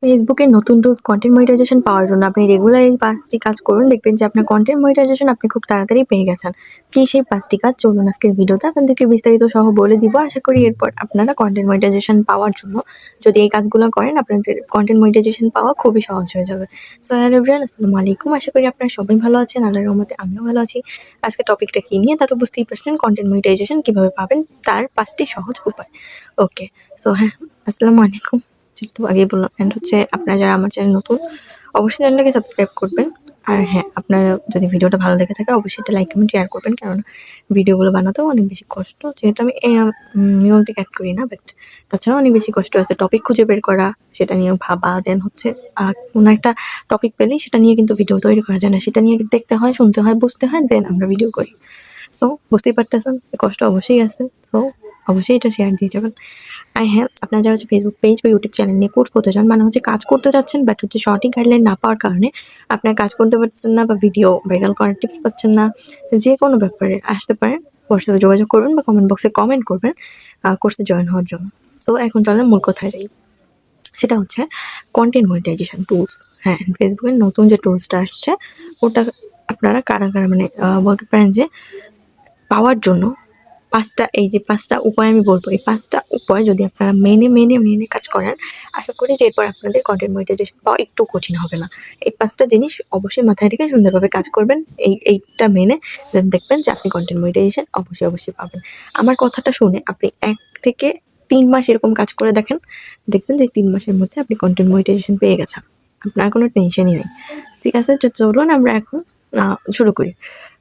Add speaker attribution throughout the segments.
Speaker 1: ফেসবুকের নতুন tools content monetization পাওয়ার জন্য আপনি রেগুলার এই ৫টি কাজ করুন। দেখবেন যে আপনার কন্টেন্ট মনিটাইজেশন আপনি খুব তাড়াতাড়ি পেয়ে গেছেন। কি সেই ৫টি কাজ? চলুন আজকের ভিডিওতে আপনাদেরকে বিস্তারিত সহ বলে দিব। আশা করি এরপর আপনারা কন্টেন্ট মনিটাইজেশন পাওয়ার জন্য যদি এই কাজগুলো করেন আপনাদের কন্টেন্ট মনিটাইজেশন পাওয়া খুবই সহজ হয়ে যাবে। সো হ্যালো এভরিওয়ান, আসসালামু আলাইকুম। আশা করি আপনারা সবাই ভালো আছেন। আল্লাহর রহমতে আমিও ভালো আছি। আজকে টপিকটা কি নিয়ে তা তো বুঝতেই পারছেন, কন্টেন্ট মনিটাইজেশন কিভাবে পাবেন তার ৫টি সহজ উপায়। ওকে, সো হ্যাঁ, আসসালামু আলাইকুম। যেহেতু আগেই বললাম, অ্যান্ড হচ্ছে আপনারা যারা আমার চ্যানেল নতুন অবশ্যই চ্যানেলটাকে সাবস্ক্রাইব করবেন। আর হ্যাঁ, আপনারা যদি ভিডিওটা ভালো লেগে থাকে অবশ্যই এটা লাইক কমেন্ট শেয়ার করবেন, কারণ ভিডিওগুলো বানাতেও অনেক বেশি কষ্ট। যেহেতু আমি মিউজিক অ্যাড করি না, বাট তাছাড়াও অনেক বেশি কষ্ট আছে টপিক খুঁজে বের করা, সেটা নিয়ে ভাবা, দেন হচ্ছে কোনো একটা টপিক পেলেই সেটা নিয়ে কিন্তু ভিডিও তৈরি করা যায় না, সেটা নিয়ে দেখতে হয়, শুনতে হয়, বুঝতে হয়, দেন আমরা ভিডিও করি। সো বুঝতেই পারতেছেন কষ্ট অবশ্যই আছে। সো অবশ্যই এটা শেয়ার দিয়ে যাবেন। আর হ্যাঁ, আপনারা যারা হচ্ছে ফেসবুক পেজ বা ইউটিউব চ্যানেল নিয়ে কোর্স করতে চান, মানে হচ্ছে কাজ করতে চাচ্ছেন বাট হচ্ছে সঠিক গাইডলাইন না পাওয়ার কারণে আপনারা কাজ করতে পারছেন না বা ভিডিও ভাইরাল করার টিপস পাচ্ছেন না, যে কোনো ব্যাপারে আসতে পারেন, হোয়াটসঅ্যাপে যোগাযোগ করবেন বা কমেন্ট বক্সে কমেন্ট করবেন কোর্সে জয়েন হওয়ার জন্য। সো এখন চলেন মূল কথায় যাই, সেটা হচ্ছে কন্টেন্ট মনিটাইজেশন টুলস। হ্যাঁ, ফেসবুকের নতুন যে টুলসটা আসছে ওটা আপনারা কারা কারা মানে বলতে পারেন যে পাওয়ার জন্য ৫টা, এই যে ৫টা উপায় আমি বলবো, এই ৫টা উপায় যদি আপনারা মেনে কাজ করেন, আশা করি যে এরপর আপনাদের কন্টেন্ট মনিটাইজেশন পাওয়া একটু কঠিন হবে না। এই ৫টা জিনিস অবশ্যই মাথায় রেখে সুন্দরভাবে কাজ করবেন। এইটা মেনে দেন দেখবেন যে আপনি কন্টেন্ট মনিটাইজেশন অবশ্যই পাবেন। আমার কথাটা শুনে আপনি ১ থেকে ৩ মাস এরকম কাজ করে দেখেন। দেখবেন যে ৩ মাসের মধ্যে আপনি কন্টেন্ট মনিটাইজেশন পেয়ে গেছেন। আপনার কোনো টেনশনই নেই। ঠিক আছে? তো চলুন আমরা এখন শুরু করি।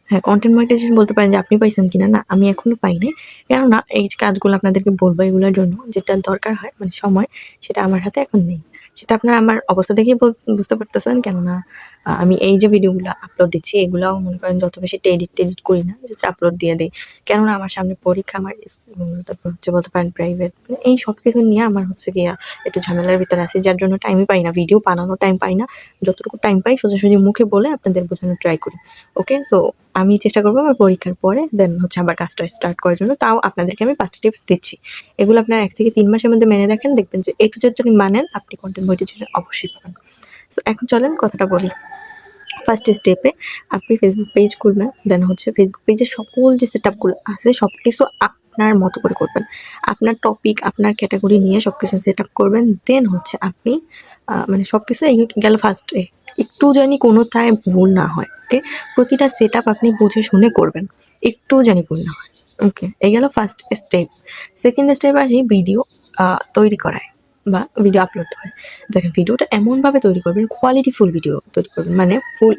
Speaker 1: হ্যাঁ, কনটেন্ট মনিটাইজেশন বলতে পারেন যে আপনি পাইছেন কিনা, না আমি এখনো পাই নাই। কেননা এই যে কাজগুলো আপনাদেরকে বলবো এগুলোর জন্য যেটা দরকার হয় মানে সময়, সেটা আমার হাতে এখন নেই। সেটা আপনারা আমার অবস্থা দেখেই বুঝতে পারতেছেন। কেননা আমি এই যে ভিডিওগুলো আপলোড দিচ্ছি এগুলাও মনে করেন যত বেশি টেডিট করি না, জাস্ট আপলোড দিয়ে দেই। কেননা আমার সামনে পরীক্ষা, আমার স্কুল, তারপর হচ্ছে বলতে পারেন প্রাইভেট, মানে এই সবকিছু নিয়ে আমার হচ্ছে গিয়া একটু ঝামেলার ভিতরে আছি, যার জন্য টাইমই পাই না, ভিডিও বানানোর টাইম পাই না। যতটুকু টাইম পাই সোজাসুজি মুখে বলে আপনাদের বোঝানোর ট্রাই করি। ওকে, সো আমি চেষ্টা করবো আমার পরীক্ষার পরে দেন হচ্ছে আবার কাজটা স্টার্ট করার জন্য। তাও আপনাদেরকে আমি ৫টা টিপস দিচ্ছি। এগুলো আপনারা ১ থেকে ৩ মাসের মধ্যে মেনে দেখেন, দেখবেন যে A to Z যদি মানেন আপনি কনটেন্ট মনিটাইজেশন অবশ্যই পাবেন। সো এখন চলেন কথাটা বলি। ফার্স্ট স্টেপে আপনি ফেসবুক পেজ খুলবেন, দেন হচ্ছে ফেসবুক পেজের সকল যে সেটআপগুলো আছে সবকিছু আপনার মতো করে করবেন। আপনার টপিক, আপনার ক্যাটাগরি নিয়ে সবকিছু সেটআপ করবেন। দেন হচ্ছে আপনি মানে সবকিছু গেল ফার্স্টে। একটু জানি কোনোটায় ভুল না হয়। ওকে? প্রতিটা সেটআপ আপনি বুঝে শুনে করবেন। একটুও জানি ভুল না হয়। ওকে? এই গেল ফার্স্ট স্টেপ। সেকেন্ড স্টেপে আসি ভিডিও তৈরি করায় বা ভিডিও আপলোড হয়। দেখেন ভিডিওটা এমনভাবে তৈরি করবেন, কোয়ালিটিফুল ভিডিও তৈরি করবেন, মানে ফুল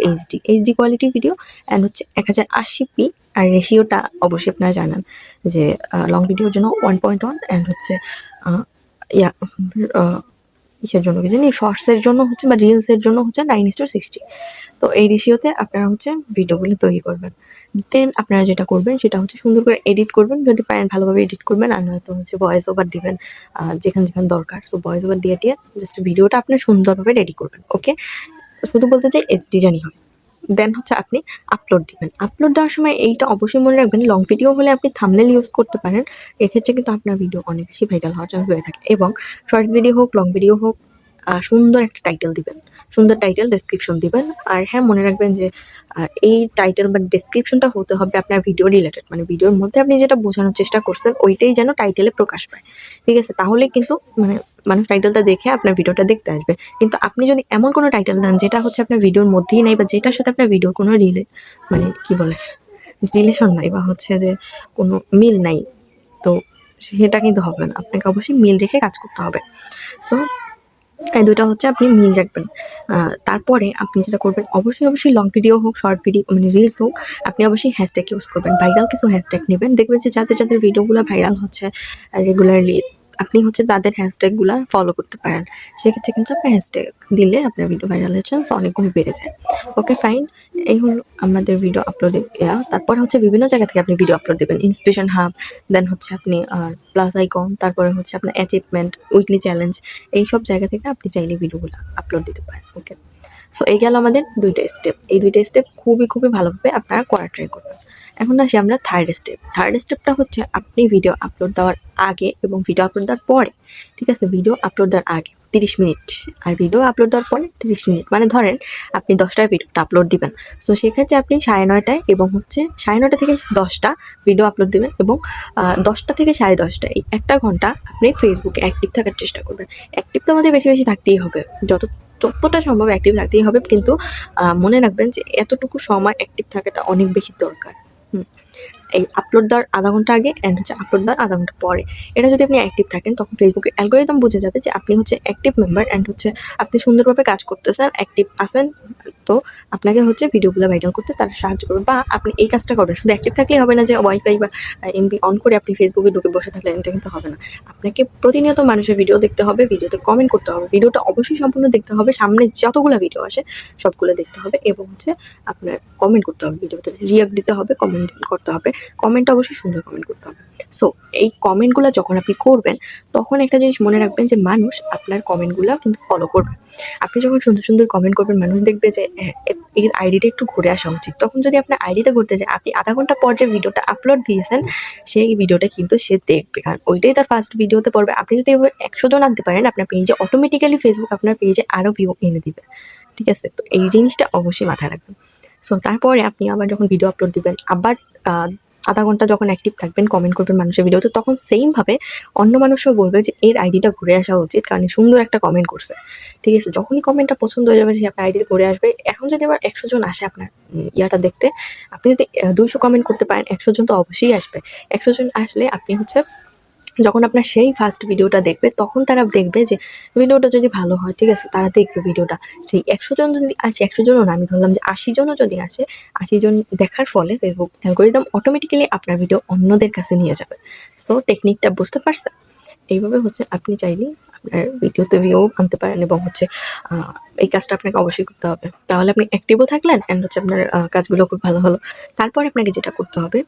Speaker 1: এইচডি কোয়ালিটির ভিডিও, অ্যান্ড হচ্ছে 1080p। আর রেশিওটা অবশ্যই আপনারা জানেন যে লং ভিডিওর জন্য 1.1, অ্যান্ড হচ্ছে ইয়া ইসের জন্য কি জানি শর্টসের জন্য হচ্ছে বা রিলসের জন্য হচ্ছে 9:60। তো এই রেশিওতে আপনারা হচ্ছে ভিডিওগুলো তৈরি করবেন। দেন আপনারা যেটা করবেন সেটা হচ্ছে সুন্দর করে এডিট করবেন, যদি পারেন ভালোভাবে এডিট করবেন, আর নয়তো হচ্ছে ভয়েস ওভার দিবেন যেখানে দরকার। সো ভয়েস ওভার দিয়ে জাস্ট ভিডিওটা আপনি সুন্দরভাবে রেডি করবেন। ওকে, শুধু বলতে চাই এইচডি জানি হয়। দেন হচ্ছে আপনি আপলোড দিবেন। আপলোড দেওয়ার সময় এইটা অবশ্যই মনে রাখবেন, লং ভিডিও হলে আপনি থাম্বনেল ইউজ করতে পারেন। এক্ষেত্রে কিন্তু আপনার ভিডিও অনেক বেশি ভাইরাল হওয়ার চান্স হয়ে থাকে। এবং শর্ট ভিডিও হোক, লং ভিডিও হোক, সুন্দর একটা টাইটেল দিবেন। সুন্দর টাইটেল ডেসক্রিপশন দিবেন। আর হ্যাঁ, মনে রাখবেন যে এই টাইটেল বা ডেসক্রিপশনটা হতে হবে আপনার ভিডিও রিলেটেড। মানে ভিডিওর মধ্যে আপনি যেটা বোঝানোর চেষ্টা করছেন ওইটাই যেন টাইটেলে প্রকাশ পায়। ঠিক আছে? তাহলে কিন্তু মানে মানুষ টাইটেলটা দেখে আপনার ভিডিওটা দেখতে আসবে। কিন্তু আপনি যদি এমন কোনো টাইটেল দেন যেটা হচ্ছে আপনার ভিডিওর মধ্যেই নাই, বা যেটার সাথে আপনার ভিডিওর কোনো মানে কি বলে রিলেশন নাই, বা হচ্ছে যে কোনো মিল নাই, তো সেটা কিন্তু হবে না। আপনাকে অবশ্যই মিল রেখে কাজ করতে হবে। সো এই ২টা হচ্ছে আপনি মিল রাখবেন। তারপরে আপনি যেটা করবেন, অবশ্যই লং ভিডিও হোক, শর্ট ভিডিও মানে রিলস হোক, আপনি অবশ্যই হ্যাশট্যাগ ইউজ করবেন। ভাইরাল কিছু হ্যাশট্যাগ নিবেন। দেখবেন যে যাদের ভিডিওগুলা ভাইরাল হচ্ছে রেগুলারলি, আপনি হচ্ছে তাদের হ্যাশট্যাগুলা ফলো করতে পারেন। সেক্ষেত্রে কিন্তু আপনার হ্যাশট্যাগ দিলে আপনার ভিডিও ভাইরালের চান্স অনেক গুণ বেড়ে যায়। ওকে, ফাইন। এই হলো আমাদের ভিডিও আপলোডের তারপরে হচ্ছে বিভিন্ন জায়গা থেকে আপনি ভিডিও আপলোড দিবেন। ইন্সপিরেশন হাব, দেন হচ্ছে আপনি প্লাস আইকন, তারপরে হচ্ছে আপনার অ্যাচিভমেন্ট, উইকলি চ্যালেঞ্জ, এইসব জায়গা থেকে আপনি চাইলে ভিডিওগুলো আপলোড দিতে পারেন। ওকে, সো এই গেল আমাদের ২টা স্টেপ। এই ২টা স্টেপ খুবই ভালোভাবে আপনারা করার ট্রাই করবেন। এখন আসি আমরা থার্ড স্টেপ। থার্ড স্টেপটা হচ্ছে আপনি ভিডিও আপলোড দেওয়ার আগে এবং ভিডিও আপলোড দেওয়ার পরে। ঠিক আছে? ভিডিও আপলোড দেওয়ার আগে 30 মিনিট, আর ভিডিও আপলোড দেওয়ার পরে 30 মিনিট, মানে ধরেন আপনি 10টায় ভিডিওটা আপলোড দিবেন। সো সেক্ষেত্রে আপনি 9:30টায় এবং হচ্ছে 9:30 থেকে 10টা ভিডিও আপলোড দেবেন, এবং 10টা থেকে 10:30 এই 1টা ঘন্টা আপনি ফেসবুকে অ্যাক্টিভ থাকার চেষ্টা করবেন। অ্যাক্টিভ তো আমাদের বেশি বেশি থাকতেই হবে, যতটা সম্ভব অ্যাক্টিভ থাকতেই হবে, কিন্তু মনে রাখবেন যে এতটুকু সময় অ্যাক্টিভ থাকাটা অনেক বেশি দরকার। এই আপলোড দেওয়ার আধা ঘন্টা আগে অ্যান্ড হচ্ছে আপলোড দেওয়ার আধা ঘন্টা পরে, এটা যদি আপনি অ্যাক্টিভ থাকেন তখন ফেসবুকের অ্যালগোরিদম বুঝে যাবে যে আপনি হচ্ছে অ্যাক্টিভ মেম্বার অ্যান্ড হচ্ছে আপনি সুন্দরভাবে কাজ করতেছেন, অ্যাক্টিভ আছেন। তো আপনাকে হচ্ছে ভিডিওগুলো ভাইরাল করতে তারা সাহায্য করবে। বা আপনি এই কাজটা করবেন, শুধু অ্যাক্টিভ থাকলেই হবে না যে ওয়াইফাই বা এমবি অন করে আপনি ফেসবুকে ঢুকে বসে থাকলেন, এটা কিন্তু হবে না। আপনাকে প্রতিনিয়ত মানুষের ভিডিও দেখতে হবে, ভিডিওতে কমেন্ট করতে হবে, ভিডিওটা অবশ্যই সম্পূর্ণ দেখতে হবে, সামনে যতগুলো ভিডিও আসে সবগুলো দেখতে হবে, এবং হচ্ছে আপনার কমেন্ট করতে হবে, ভিডিওতে রিয়াক্ট দিতে হবে, কমেন্ট করতে হবে, কমেন্টটা অবশ্যই সুন্দর কমেন্ট করতে হবে। সো এই কমেন্টগুলো যখন আপনি করবেন তখন একটা জিনিস মনে রাখবেন যে মানুষ আপনার কমেন্টগুলো কিন্তু ফলো করবে। আপনি যখন সুন্দর সুন্দর কমেন্ট করবেন মানুষ দেখবে যে এর আইডিটা একটু ঘুরে আসা উচিত। তখন যদি আপনার আইডিতে ঘুরতে যায়, আপনি আধা ঘন্টা পর যে ভিডিওটা আপলোড দিয়েছেন সেই ভিডিওটা কিন্তু সে দেখবে, কারণ ওইটাই তার ফার্স্ট ভিডিওতে পড়বে। আপনি যদি এভাবে 100 জন আনতে পারেন আপনার পেজে, অটোমেটিক্যালি ফেসবুক আপনার পেজে আরও ভিউ এনে দিবে। ঠিক আছে, তো এই জিনিসটা অবশ্যই মাথায় রাখবেন। সো তারপরে আপনি আবার যখন ভিডিও আপলোড দিবেন, আবার আধা ঘন্টা যখন অ্যাক্টিভ থাকবেন, কমেন্ট করবেন মানুষের ভিডিওতে, তখন সেমভাবে অন্য মানুষও বলবে যে এর আইডিটা ঘুরে আসা উচিত, কারণ সুন্দর একটা কমেন্ট করছে। ঠিক আছে, যখনই কমেন্টটা পছন্দ হয়ে যাবে সে আপনার আইডিতে ঘুরে আসবে। এখন যদি আবার 100 জন আসে আপনার ইয়াটা দেখতে, আপনি যদি 200 কমেন্ট করতে পারেন, 100 জন তো অবশ্যই আসবে। 100 জন আসলে আপনি হচ্ছে যখন আপনার সেই ফার্স্ট ভিডিওটা দেখবে তখন তারা দেখবে যে ভিডিওটা যদি ভালো হয়, ঠিক আছে, তারা দেখবে ভিডিওটা। সেই 100 জন যদি আসে, 100 জনও না, আমি ধরলাম যে 80 জনও যদি আসে, 80 জন দেখার ফলে ফেসবুক অ্যালগোরিদম অটোমেটিক্যালি আপনার ভিডিও অন্যদের কাছে নিয়ে যাবে। সো টেকনিকটা বুঝতে পারছেন? এইভাবে হচ্ছে আপনি চাইলেই আপনার ভিডিওতে ভিউ আনতে পারেন, এবং হচ্ছে এই কাজটা আপনাকে অবশ্যই করতে হবে। তাহলে আপনি অ্যাক্টিভও থাকলেন অ্যান্ড হচ্ছে আপনার কাজগুলো খুব ভালো হলো। তারপরে আপনাকে যেটা করতে হবে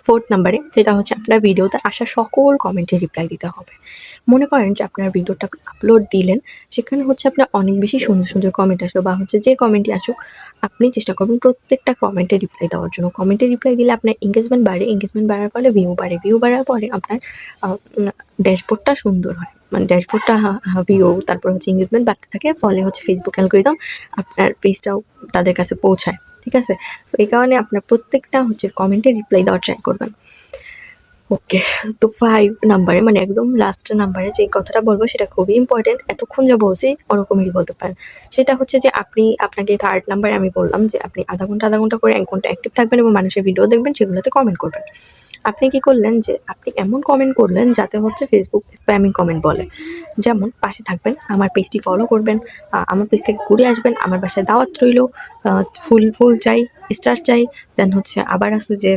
Speaker 1: 4th নাম্বারে, সেটা হচ্ছে আপনার ভিডিওতে আসা সকল কমেন্টে রিপ্লাই দিতে হবে। মনে করেন যে আপনার ভিডিওটা আপনি আপলোড দিলেন, সেখানে হচ্ছে আপনার অনেক বেশি সুন্দর সুন্দর কমেন্ট আসলো, বা হচ্ছে যে কমেন্টই আসুক আপনি চেষ্টা করবেন প্রত্যেকটা কমেন্টে রিপ্লাই দেওয়ার জন্য। কমেন্টে রিপ্লাই দিলে আপনার এঙ্গেজমেন্ট বাড়ে, এঙ্গেজমেন্ট বাড়ার ফলে ভিউ বাড়ে, ভিউ বাড়ার পরে আপনার ড্যাশবোর্ডটা সুন্দর হয়, মানে ড্যাশবোর্ডটা ভিউ তারপর হচ্ছে এঙ্গেজমেন্ট বাড়তে থাকে, ফলে হচ্ছে ফেসবুক অ্যালগোরিদম আপনার পেজটাও তাদের কাছে পৌঁছায়। ঠিক আছে, সো এই কারণে আপনার প্রত্যেকটা হচ্ছে কমেন্টে রিপ্লাই দেওয়ার ট্রাই করবেন। ওকে, তো 5 নাম্বারে, মানে একদম লাস্ট নাম্বারে যে কথাটা বলবো সেটা খুবই ইম্পর্টেন্ট। এতক্ষণ যা বলছি ওরকমই বলতে পারেন। সেটা হচ্ছে যে আপনাকে 3rd নাম্বারে আমি বললাম যে আপনি আধা ঘন্টা করে 1 ঘন্টা অ্যাক্টিভ থাকবেন এবং মানুষের ভিডিও দেখবেন, সেগুলোতে কমেন্ট করবেন। আপনি কি করলেন যে আপনি এমন কমেন্ট করলেন যাতে হচ্ছে ফেসবুক স্প্যামিং কমেন্ট বলে। যেমন পাশে থাকবেন, আমার পেজটি ফলো করবেন, আমার পেজ থেকে ঘুরে আসবেন, আমার বাসায় দাওয়াত রইলো, ফুল চাই, স্টার চাই, দেন হচ্ছে আবার আছে যে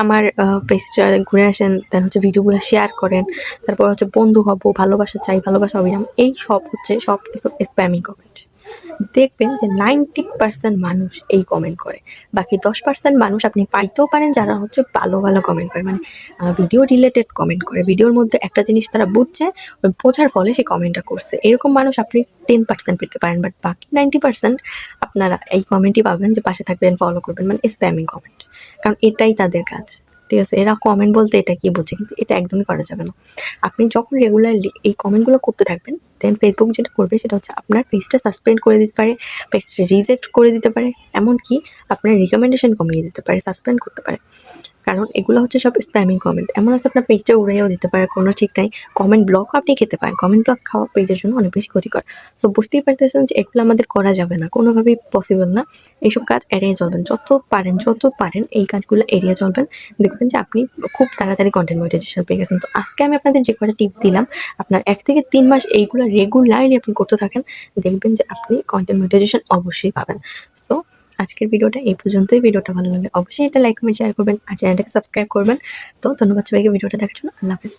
Speaker 1: আমার পেজটা ঘুরে আসেন, দেন হচ্ছে ভিডিওগুলো শেয়ার করেন, তারপর হচ্ছে বন্ধু হব, ভালোবাসা চাই, ভালোবাসা অবিরাম, এই সব হচ্ছে সব কিছু স্প্যামিং কমেন্ট। দেখবেন যে 90% মানুষ এই কমেন্ট করে, বাকি 10% মানুষ আপনি পাইতেও পারেন যারা হচ্ছে ভালো ভালো কমেন্ট করে, মানে ভিডিও রিলেটেড কমেন্ট করে, ভিডিওর মধ্যে একটা জিনিস তারা বুঝছে, ওই বোঝার ফলে সে কমেন্টটা করছে। এরকম মানুষ আপনি 10% পেতে পারেন, বাট বাকি 90% আপনারা এই কমেন্টই পাবেন যে পাশে থাকবেন, ফলো করবেন, মানে স্প্যামিং কমেন্ট, কারণ এটাই তাদের কাজ। ঠিক আছে, এরা কমেন্ট বলতে এটা কি বোঝে, কিন্তু এটা একদমই করা যাবে না। আপনি যখন রেগুলারলি এই কমেন্টগুলো করতে থাকবেন, দেন ফেসবুক যেটা করবে সেটা হচ্ছে আপনার পেজটা সাসপেন্ড করে দিতে পারে, পেজটা রিজেক্ট করে দিতে পারে, এমনকি আপনার রিকমেন্ডেশন কমিয়ে দিতে পারে, সাসপেন্ড করতে পারে। কারণ এগুলো হচ্ছে সব স্প্যামিং কমেন্ট। এমন আছে আপনার পেজটা উড়াইয়াও দিতে পারে, কোনো ঠিক নাই। কমেন্ট ব্লকও আপনি খেতে পারেন। কমেন্ট ব্লক খাওয়া পেজের জন্য অনেক বেশি ক্ষতিকর। সো বুঝতেই পারতেছেন যে এগুলো আমাদের করা যাবে না, কোনোভাবেই পসিবল না। এইসব কাজ এড়িয়ে চলবেন, যত পারেন এই কাজগুলো এড়িয়ে চলবেন। দেখবেন যে আপনি খুব তাড়াতাড়ি কন্টেন্ট মনিটাইজেশন পেয়ে গেছেন। তো আজকে আমি আপনাদের যে কটা টিপস দিলাম, আপনার 1 থেকে 3 মাস এইগুলো রেগুলারলি আপনি করতে থাকেন, দেখবেন যে আপনি কন্টেন্ট মনিটাইজেশন অবশ্যই পাবেন। সো আজকের ভিডিওটা এই পর্যন্তই। ভিডিওটা ভালো লাগলে অবশ্যই এটা লাইক কমেন্ট শেয়ার করবেন, আর চ্যানেলটাকে সাবস্ক্রাইব করবেন। তো ধন্যবাদ সবাইকে ভিডিওটা দেখার জন্য। আল্লাহ হাফেজ।